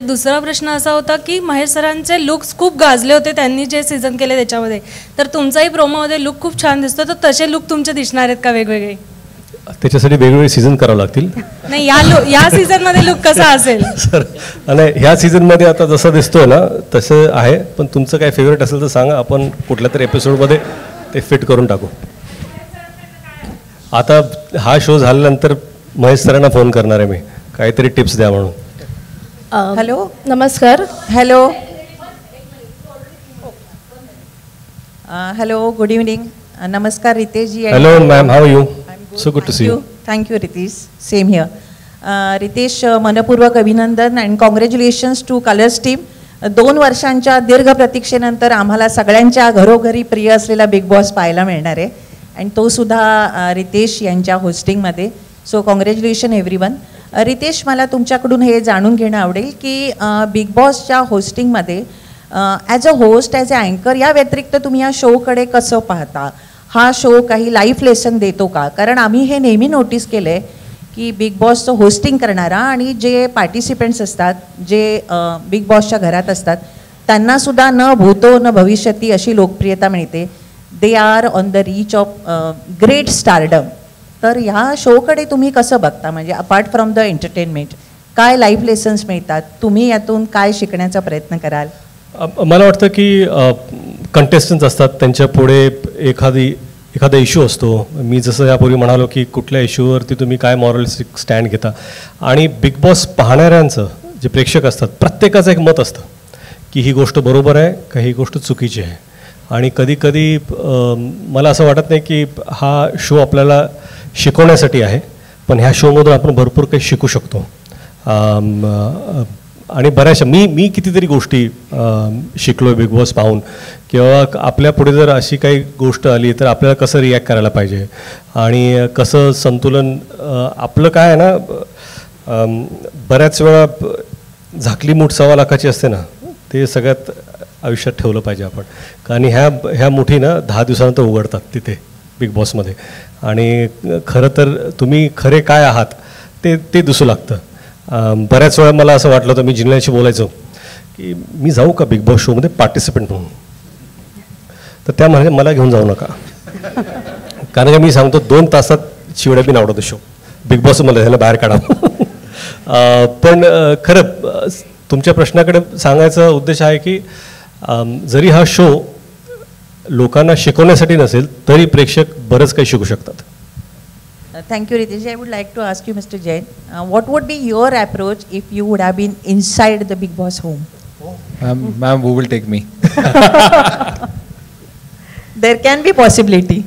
दुसरा प्रश्न असा होता की महेश सरांचे लुक्स खूप गाजले होते त्यांनी जे सीझन केले त्याच्यामध्ये, तर तुमचाही प्रोमोमध्ये लुक खूप छान दिसतो, तर तसे लुक तुमचे दिसणार आहेत का वेगवेगळे? त्याच्यासाठी वेगवेगळे सीझन करावं लागतील. नाही, या सीझनमध्ये लुक कसा असेल सर? आणि ह्या सीझनमध्ये आता जसं दिसतोय ना तसं आहे, पण तुमचं काय फेवरेट असेल तर सांगा, आपण कुठल्या तरी एपिसोडमध्ये ते फिट करून टाकू. आता हा शो झाल्यानंतर महेश सरांना फोन करणार आहे मी, काहीतरी टिप्स द्या म्हणून. हॅलो, नमस्कार. Hello, hello, good evening. नमस्कार Ritesh ji. Hello ma'am, how you? So good to see you. Thank you Ritesh, same here. Ritesh, मनपूर्वक अभिनंदन and congratulations to Colors team. 2 वर्षांच्या दीर्घ प्रतीक्षेनंतर आम्हाला सगळ्यांच्या घरोघरी प्रिय असलेला बिग बॉस पाहायला मिळणार आहे, आणि तो सुद्धा रितेश यांच्या होस्टिंगमध्ये. So congratulation everyone. रितेश, मला तुमच्याकडून हे जाणून घेणं आवडेल की बिग बॉसच्या होस्टिंगमध्ये as a host, as a अँकर या व्यतिरिक्त तुम्ही या शोकडे कसं पाहता? हा शो काही लाईफ लेसन देतो का? कारण आम्ही हे नेहमी नोटीस केलं आहे की बिग बॉसचं होस्टिंग करणारा आणि जे पार्टिसिपेंट्स असतात, जे बिग बॉसच्या घरात असतात, त्यांनासुद्धा न भूतो न भविष्यती अशी लोकप्रियता मिळते. They are on the reach of great stardom. तर ह्या शोकडे तुम्ही कसं बघता? म्हणजे अपार्ट फ्रॉम द एंटरटेनमेंट काय लाईफ लेसन्स मिळतात? तुम्ही यातून काय शिकण्याचा प्रयत्न कराल? मला वाटतं की कंटेस्टंट्स असतात, त्यांच्या पुढे एखादा इश्यू असतो. मी जसं यापूर्वी म्हणालो की कुठल्या इश्यूवरती तुम्ही काय मॉरलिस्टिक स्टँड घेता, आणि बिग बॉस पाहणाऱ्यांचं जे प्रेक्षक असतात प्रत्येकाचं एक मत असतं की ही गोष्ट बरोबर आहे का ही गोष्ट चुकीची आहे. आणि कधी कधी मला असं वाटत नाही की हा शो आपल्याला शिकवण्यासाठी आहे, पण ह्या शोमधून आपण भरपूर काही शिकू शकतो. आणि बऱ्याचशा मी कितीतरी गोष्टी शिकलो आहे बिग बॉस पाहून, किंवा आपल्या पुढे जर अशी काही गोष्ट आली तर आपल्याला कसं रिॲक्ट करायला पाहिजे, आणि कसं संतुलन आपलं काय आहे ना, बऱ्याच वेळा झाकली मूठ 1.25 लाखाची असते ना, ते सगळ्यात आयुष्यात ठेवलं पाहिजे आपण. कारण ह्या मुठी ना 10 दिवसानंतर उघडतात तिथे बिग बॉसमध्ये, आणि खरं तर तुम्ही खरे काय आहात ते दिसू लागतं. बऱ्याच वेळा मला असं वाटलं होतं, मी जिल्ह्याशी बोलायचो की मी जाऊ का बिग बॉस शोमध्ये पार्टिसिपेंट म्हणून, तर त्या म्हणाले मला घेऊन जाऊ नका, कारण की मी सांगतो 2 तासात शिवड्या बी आवडतो शो. बिग बॉस मला ह्याला बाहेर काढा. पण खरं तुमच्या प्रश्नाकडे सांगायचा उद्देश आहे की जरी हा शो लोकांना शिकवण्यासाठी नसेल तरी प्रेक्षक बरंच काही शिकू शकतात. Thank you, Ritesh. I would like to ask you, Mr. Jain, what would be your approach if you would have been inside the Big Boss home? Ma'am, who will take me? There can be possibility.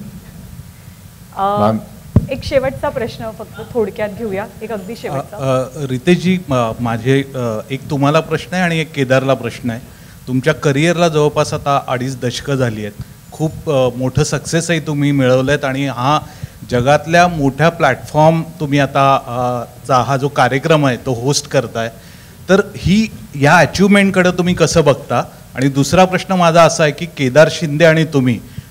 Ma'am. एक शेवटचा प्रश्न फक्त थोडक्यात घेऊया, एक अगदी शेवटचा. रितेशजी, माझे एक तुम्हाला प्रश्न आहे आणि एक केदारला प्रश्न आहे. तुमच्या करिअरला जवळपास आता 2.5 दशकं झाली आहेत. खूप मोठं सक्सेसही तुम्ही मिळवलं आहेत, आणि हा जगातल्या मोठ्या प्लॅटफॉर्म तुम्ही आता हा जो कार्यक्रम आहे तो होस्ट करताय, तर या अचिव्हमेंटकडे तुम्ही कसं बघता? आणि दुसरा प्रश्न माझा असा आहे की केदार शिंदे आणि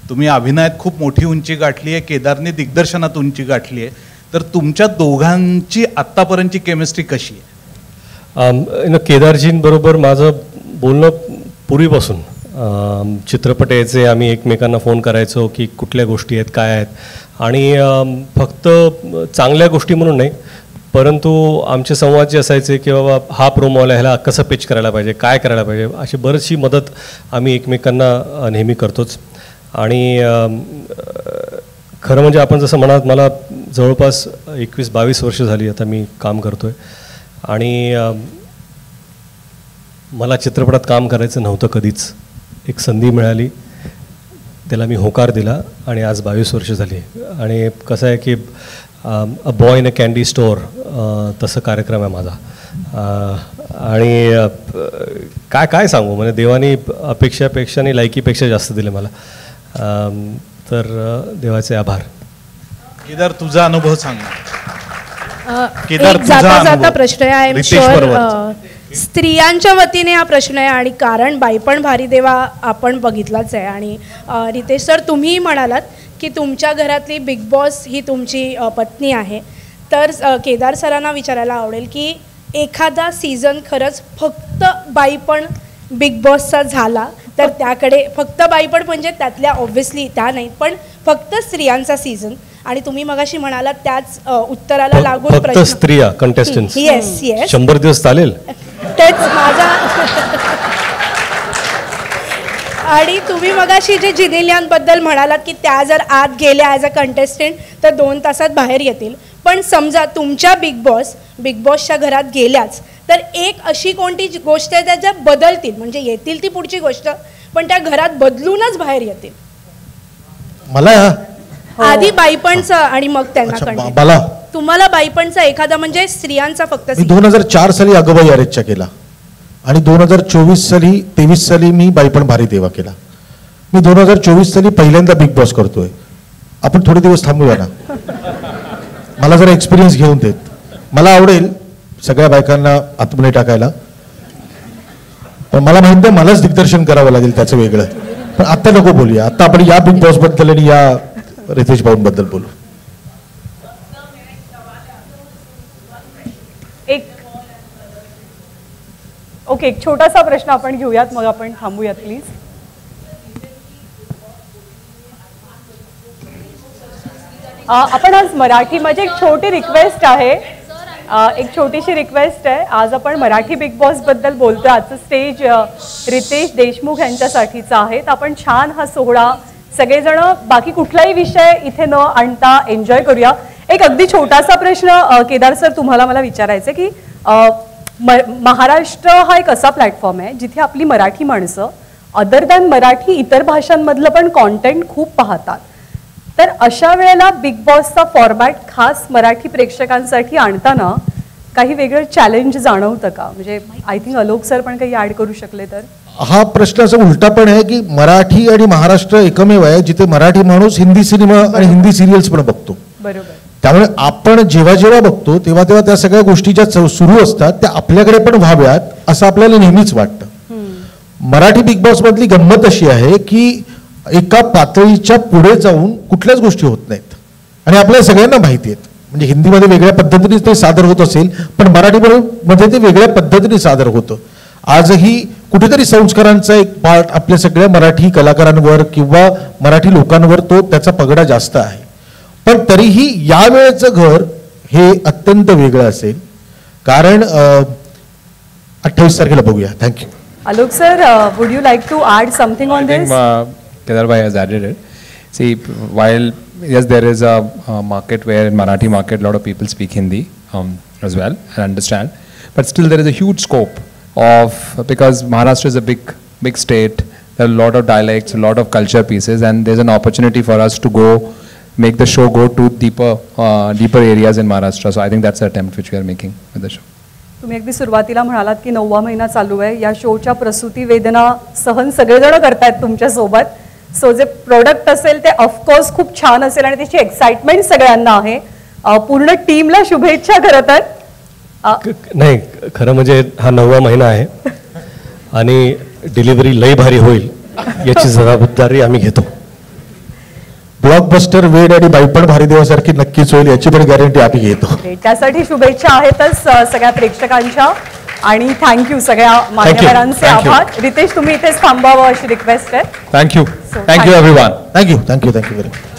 तुम्ही अभिनयात खूप मोठी उंची गाठली आहे, केदारने दिग्दर्शनात उंची गाठली आहे, तर तुमच्या दोघांची आत्तापर्यंतची केमिस्ट्री कशी आहे? केदारजींबरोबर माझं बोलणं पूर्वीपासून, चित्रपट यायचे, आम्ही एकमेकांना फोन करायचो की कुठल्या गोष्टी आहेत काय आहेत, आणि फक्त चांगल्या गोष्टी म्हणून नाही, परंतु आमचे संवाद जे असायचे की बाबा हा प्रोमो आला, ह्याला कसं पिच करायला पाहिजे, काय करायला पाहिजे, अशी बरीचशी मदत आम्ही एकमेकांना नेहमी करतोच. आणि खरं म्हणजे आपण जसं म्हणाल, मला जवळपास 21-22 वर्ष झाली आता मी काम करतो आहे, आणि मला चित्रपटात काम करायचं नव्हतं कधीच. एक संधी मिळाली, त्याला मी होकार दिला, आणि आज 22 वर्ष झाली. आणि कसं आहे की a boy in a candy store तसं कार्यक्रम आहे माझा. आणि काय सांगू, म्हणजे देवाने अपेक्षापेक्षा आणि लायकीपेक्षा जास्त दिले मला, तर देवाचे आभार. केदार, तुझा अनुभव सांग. केदार, जाता जाता प्रश्न आहे, आय एम शुअर स्त्रियांच्या वतीने हा प्रश्न आहे, आणि कारण बाई पण भारी देवा आपण बघितलाच आहे. आणि रितेश सर, तुम्ही म्हणालात की तुमच्या घरातली बिग बॉस ही तुमची पत्नी आहे, तर केदार सरांना विचारायला आवडेल की एखादा सीझन खरंच फक्त बाईपण बिग बॉसचा झाला तर त्याकडे फक्त बाईपण म्हणजे त्यातल्या ऑब्व्हियसली त्या नाहीत पण फक्त स्त्रियांचा सीझन आणि तुम्ही मगाशी म्हणालात त्याच उत्तराला लागून फक्त प्रश्न स्त्रिया कंटेस्टंट्स येस येस 100 दिवस चालेल तेच माझा आणि तुम्ही मगाशी जे जिनेलियांबद्दल म्हणालात की त्या जर आत गेल्या ॲज अ कंटेस्टंट तर 2 तासात बाहेर येतील पण समजा तुमच्या बिग बॉसच्या घरात गेल्याच तर एक अशी कोणती गोष्ट आहे त्या बदलतील म्हणजे येतील ती पुढची गोष्ट पण त्या घरात बदलूनच बाहेर येतील मला आधी बाईपणचं आणि मग त्यांना कंटिन्यू मला तुम्हाला बाईपणचा एखादा म्हणजे स्त्रियांचा फक्त मी 2004 साली अगोबाई अरेजच्या केला आणि 2024 साली 23 साली मी बाईपण भारी देवा केला मी 2024 साली पहिल्यांदा बिग बॉस करतोय आपण थोडे दिवस थांबूया ना मला जरा एक्सपिरियन्स घेऊन देत मला आवडेल सगळ्या बायकांना आतमध्ये टाकायला पण मला माहित नाही मलाच दिग्दर्शन करावं लागेल त्याचं वेगळं पण आता नको बोलूया आता आपण या बिग बॉस बद्दल आणि या रितेश भाऊंबद्दल बोलू एक छोटासा प्रश्न आपण घेऊयात मग आपण थांबूयात प्लीज आपण आज मराठी माझी एक छोटी रिक्वेस्ट आहे एक छोटीशी रिक्वेस्ट आहे आज आपण मराठी बिग बॉस बद्दल बोलतोय आजचं स्टेज रितेश देशमुख यांच्यासाठीचं आहे तर आपण छान हा सोहळा सगळेजण बाकी कुठलाही विषय इथे न आणता एन्जॉय करूया एक अगदी छोटासा प्रश्न केदार सर तुम्हाला मला विचारायचं की महाराष्ट्र हा एक असा प्लॅटफॉर्म आहे जिथे आपली मराठी माणसं अदर दॅन मराठी इतर भाषांमधलं पण कॉन्टेंट खूप पाहतात तर अशा वेळेला बिग बॉसचा फॉर्मॅट खास मराठी प्रेक्षकांसाठी आणताना काही वेगळं चॅलेंज जाणवतं का म्हणजे आय थिंक अलोक सर पण काही ऍड करू शकले तर हा प्रश्न असा उलटा पण आहे की मराठी आणि महाराष्ट्र एकमेव आहे जिथे मराठी माणूस हिंदी सिनेमा आणि हिंदी सिरियल्स पण बघतो बरोबर त्यामुळे आपण जेव्हा जेव्हा बघतो तेव्हा तेव्हा त्या सगळ्या गोष्टी ज्या सुरू असतात त्या आपल्याकडे पण व्हाव्यात असं आपल्याला नेहमीच वाटतं मराठी बिग बॉस मधली गंमत अशी आहे की एका पातळीच्या पुढे जाऊन कुठल्याच गोष्टी होत नाहीत आणि आपल्याला सगळ्यांना माहिती आहेत म्हणजे हिंदीमध्ये वेगळ्या पद्धतीने ते सादर होत असेल पण मराठीमध्ये ते वेगळ्या पद्धतीने सादर होतं आजही कुठेतरी संस्कारांचा एक पार्ट आपल्या सगळ्या मराठी कलाकारांवर किंवा मराठी लोकांवर तो त्याचा पगडा जास्त आहे पण तरीही या वेळेचं घर हे अत्यंत वेगळं असेल कारण 28 तारखेला बघूया thank you Alok sir, would you like to add something on this? Kedar bhai has added it. See, while yes, there is a market where in Marathi market, a lot of people speak Hindi as well and understand, but still there is a huge scope of because Maharashtra is a big state. There are a lot of dialects, a lot of culture pieces, and there's an opportunity for us to go make the show go to deeper areas in Maharashtra. So I think that's the attempt which we are making with the show. तुम्ही अगदी सुरुवातीला म्हणालात की 9वा महिना चालू आहे या शोच्या प्रसूती वेदना सहन सगळेजण करतायत तुमच्या सोबत सो जे प्रोडक्ट असेल ते ऑफकोर्स खूप छान असेल आणि त्याची एक्साइटमेंट सगळ्यांना आहे पूर्ण टीमला शुभेच्छा खरं तर नाही खरं म्हणजे हा 9वा महिना आहे आणि डिलिव्हरी लई भारी होईल याची जबाबदारी आम्ही घेतो ब्लॉकबस्टर वेड आणि बाईपण भारी देवासारखी नक्कीच होईल याची पण गॅरंटी आम्ही घेतो त्यासाठी शुभेच्छा आहेतच सगळ्या प्रेक्षकांच्या आणि थँक्यू सगळ्या मान्यवरांचे आभार रितेश तुम्ही इथेच थांबावं अशी रिक्वेस्ट आहे thank you everyone thank you very much